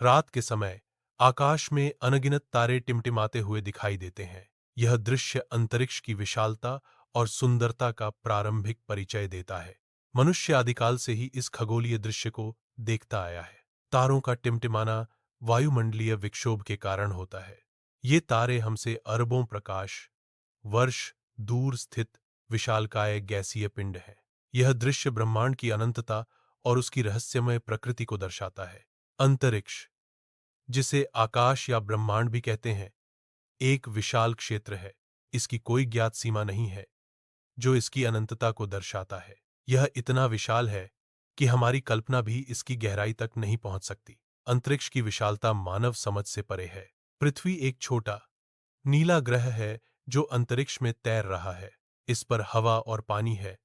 रात के समय आकाश में अनगिनत तारे टिमटिमाते हुए दिखाई देते हैं। यह दृश्य अंतरिक्ष की विशालता और सुंदरता का प्रारंभिक परिचय देता है। मनुष्य आदिकाल से ही इस खगोलीय दृश्य को देखता आया है। तारों का टिमटिमाना वायुमंडलीय विक्षोभ के कारण होता है। ये तारे हमसे अरबों प्रकाश वर्ष दूर स्थित विशालकाय गैसीय पिंड हैं। यह दृश्य ब्रह्मांड की अनंतता और उसकी रहस्यमय प्रकृति को दर्शाता है। अंतरिक्ष, जिसे आकाश या ब्रह्मांड भी कहते हैं, एक विशाल क्षेत्र है। इसकी कोई ज्ञात सीमा नहीं है, जो इसकी अनंतता को दर्शाता है। यह इतना विशाल है कि हमारी कल्पना भी इसकी गहराई तक नहीं पहुंच सकती। अंतरिक्ष की विशालता मानव समझ से परे है। पृथ्वी एक छोटा नीला ग्रह है जो अंतरिक्ष में तैर रहा है। इस पर हवा और पानी है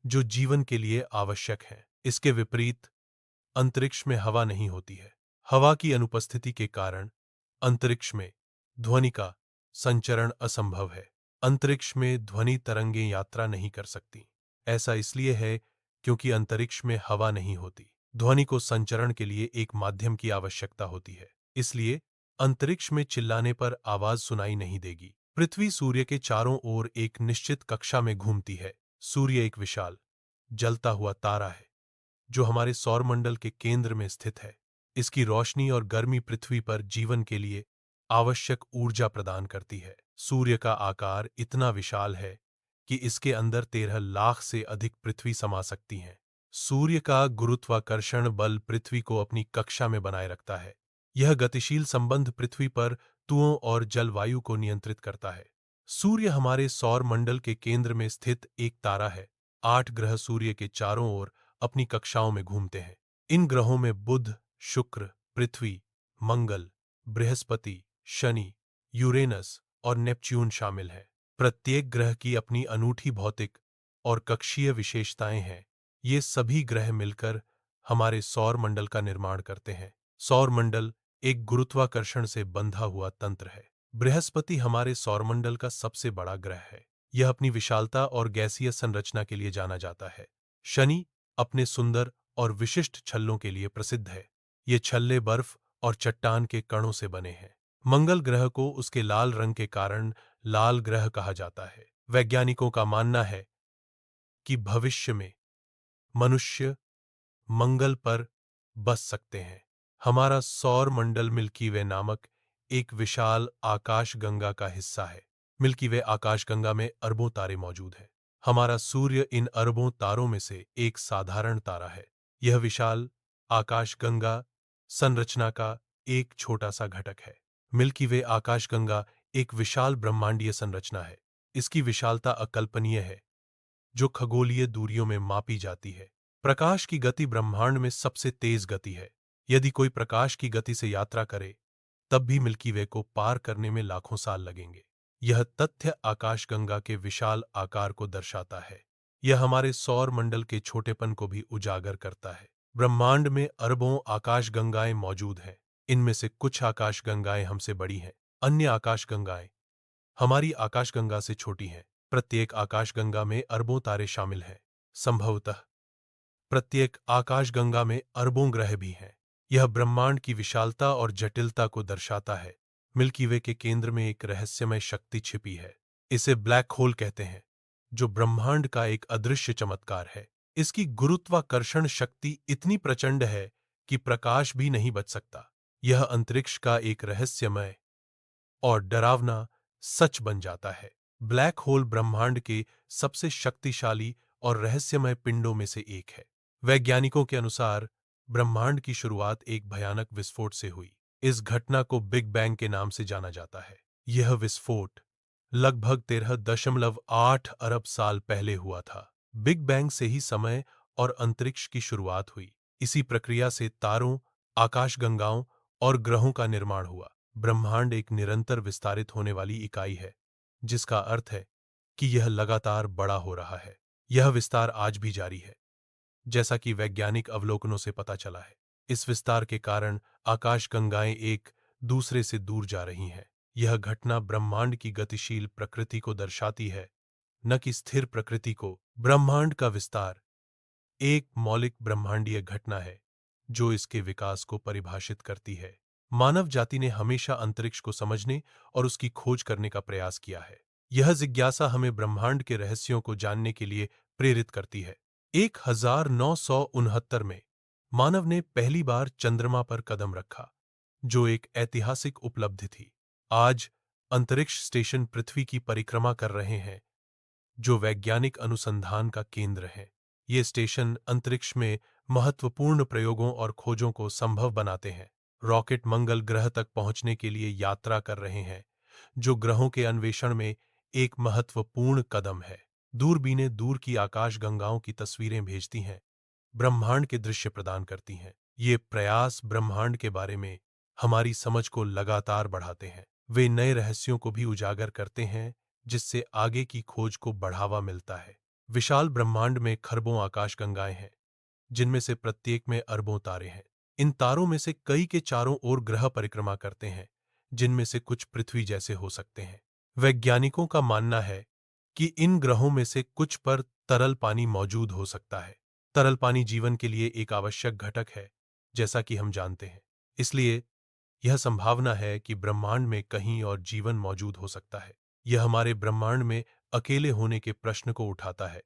जो जीवन के लिए आवश्यक है। इसके विपरीत अंतरिक्ष में हवा नहीं होती है। हवा की अनुपस्थिति के कारण अंतरिक्ष में ध्वनि का संचरण असंभव है। अंतरिक्ष में ध्वनि तरंगें यात्रा नहीं कर सकती। ऐसा इसलिए है क्योंकि अंतरिक्ष में हवा नहीं होती। ध्वनि को संचरण के लिए एक माध्यम की आवश्यकता होती है। इसलिए अंतरिक्ष में चिल्लाने पर आवाज सुनाई नहीं देगी। पृथ्वी सूर्य के चारों ओर एक निश्चित कक्षा में घूमती है। सूर्य एक विशाल जलता हुआ तारा है जो हमारे सौरमंडल के केंद्र में स्थित है। इसकी रोशनी और गर्मी पृथ्वी पर जीवन के लिए आवश्यक ऊर्जा प्रदान करती है। सूर्य का आकार इतना विशाल है कि इसके अंदर 13 लाख से अधिक पृथ्वी समा सकती हैं। सूर्य का गुरुत्वाकर्षण बल पृथ्वी को अपनी कक्षा में बनाए रखता है। यह गतिशील संबंध पृथ्वी पर ऋतुओं और जलवायु को नियंत्रित करता है। सूर्य हमारे सौर मंडल के केंद्र में स्थित एक तारा है। 8 ग्रह सूर्य के चारों ओर अपनी कक्षाओं में घूमते हैं। इन ग्रहों में बुध, शुक्र, पृथ्वी, मंगल, बृहस्पति, शनि, यूरेनस और नेपच्यून शामिल हैं। प्रत्येक ग्रह की अपनी अनूठी भौतिक और कक्षीय विशेषताएं हैं। ये सभी ग्रह मिलकर हमारे सौर मंडल का निर्माण करते हैं। सौर मंडल एक गुरुत्वाकर्षण से बंधा हुआ तंत्र है। बृहस्पति हमारे सौरमंडल का सबसे बड़ा ग्रह है। यह अपनी विशालता और गैसीय संरचना के लिए जाना जाता है। शनि अपने सुंदर और विशिष्ट छल्लों के लिए प्रसिद्ध है। ये छल्ले बर्फ और चट्टान के कणों से बने हैं। मंगल ग्रह को उसके लाल रंग के कारण लाल ग्रह कहा जाता है। वैज्ञानिकों का मानना है कि भविष्य में मनुष्य मंगल पर बस सकते हैं। हमारा सौर मंडल मिल्की वे नामक एक विशाल आकाशगंगा का हिस्सा है। मिल्की वे आकाशगंगा में अरबों तारे मौजूद हैं। हमारा सूर्य इन अरबों तारों में से एक साधारण तारा है। यह विशाल आकाशगंगा संरचना का एक छोटा सा घटक है। मिल्की वे आकाशगंगा एक विशाल ब्रह्मांडीय संरचना है। इसकी विशालता अकल्पनीय है, जो खगोलीय दूरियों में मापी जाती है। प्रकाश की गति ब्रह्मांड में सबसे तेज गति है। यदि कोई प्रकाश की गति से यात्रा करे, तब भी मिल्की वे को पार करने में लाखों साल लगेंगे। यह तथ्य आकाशगंगा के विशाल आकार को दर्शाता है। यह हमारे सौर मंडल के छोटेपन को भी उजागर करता है। ब्रह्मांड में अरबों आकाशगंगाएं मौजूद हैं। इनमें से कुछ आकाशगंगाएं हमसे बड़ी हैं। अन्य आकाशगंगाएं हमारी आकाशगंगा से छोटी हैं। प्रत्येक आकाशगंगा में अरबों तारे शामिल हैं। संभवतः प्रत्येक आकाशगंगा में अरबों ग्रह भी हैं। यह ब्रह्मांड की विशालता और जटिलता को दर्शाता है। मिल्की वे के केंद्र में एक रहस्यमय शक्ति छिपी है। इसे ब्लैक होल कहते हैं, जो ब्रह्मांड का एक अदृश्य चमत्कार है। इसकी गुरुत्वाकर्षण शक्ति इतनी प्रचंड है कि प्रकाश भी नहीं बच सकता। यह अंतरिक्ष का एक रहस्यमय और डरावना सच बन जाता है। ब्लैक होल ब्रह्मांड के सबसे शक्तिशाली और रहस्यमय पिंडों में से एक है। वैज्ञानिकों के अनुसार ब्रह्मांड की शुरुआत एक भयानक विस्फोट से हुई। इस घटना को बिग बैंग के नाम से जाना जाता है। यह विस्फोट लगभग 13.8 अरब साल पहले हुआ था। बिग बैंग से ही समय और अंतरिक्ष की शुरुआत हुई। इसी प्रक्रिया से तारों, आकाशगंगाओं और ग्रहों का निर्माण हुआ। ब्रह्मांड एक निरंतर विस्तारित होने वाली इकाई है, जिसका अर्थ है कि यह लगातार बड़ा हो रहा है। यह विस्तार आज भी जारी है, जैसा कि वैज्ञानिक अवलोकनों से पता चला है। इस विस्तार के कारण आकाशगंगाएं एक दूसरे से दूर जा रही हैं। यह घटना ब्रह्मांड की गतिशील प्रकृति को दर्शाती है, न कि स्थिर प्रकृति को। ब्रह्मांड का विस्तार एक मौलिक ब्रह्मांडीय घटना है जो इसके विकास को परिभाषित करती है। मानव जाति ने हमेशा अंतरिक्ष को समझने और उसकी खोज करने का प्रयास किया है। यह जिज्ञासा हमें ब्रह्मांड के रहस्यों को जानने के लिए प्रेरित करती है। 1969 में मानव ने पहली बार चंद्रमा पर कदम रखा, जो एक ऐतिहासिक उपलब्धि थी। आज अंतरिक्ष स्टेशन पृथ्वी की परिक्रमा कर रहे हैं, जो वैज्ञानिक अनुसंधान का केंद्र है। ये स्टेशन अंतरिक्ष में महत्वपूर्ण प्रयोगों और खोजों को संभव बनाते हैं। रॉकेट मंगल ग्रह तक पहुंचने के लिए यात्रा कर रहे हैं, जो ग्रहों के अन्वेषण में एक महत्वपूर्ण कदम है। दूरबीनें दूर की आकाशगंगाओं की तस्वीरें भेजती हैं, ब्रह्मांड के दृश्य प्रदान करती हैं। ये प्रयास ब्रह्मांड के बारे में हमारी समझ को लगातार बढ़ाते हैं। वे नए रहस्यों को भी उजागर करते हैं, जिससे आगे की खोज को बढ़ावा मिलता है। विशाल ब्रह्मांड में खरबों आकाशगंगाएं हैं, जिनमें से प्रत्येक में अरबों तारे हैं। इन तारों में से कई के चारों ओर ग्रह परिक्रमा करते हैं, जिनमें से कुछ पृथ्वी जैसे हो सकते हैं। वैज्ञानिकों का मानना है कि इन ग्रहों में से कुछ पर तरल पानी मौजूद हो सकता है। तरल पानी जीवन के लिए एक आवश्यक घटक है, जैसा कि हम जानते हैं। इसलिए यह संभावना है कि ब्रह्मांड में कहीं और जीवन मौजूद हो सकता है। यह हमारे ब्रह्मांड में अकेले होने के प्रश्न को उठाता है।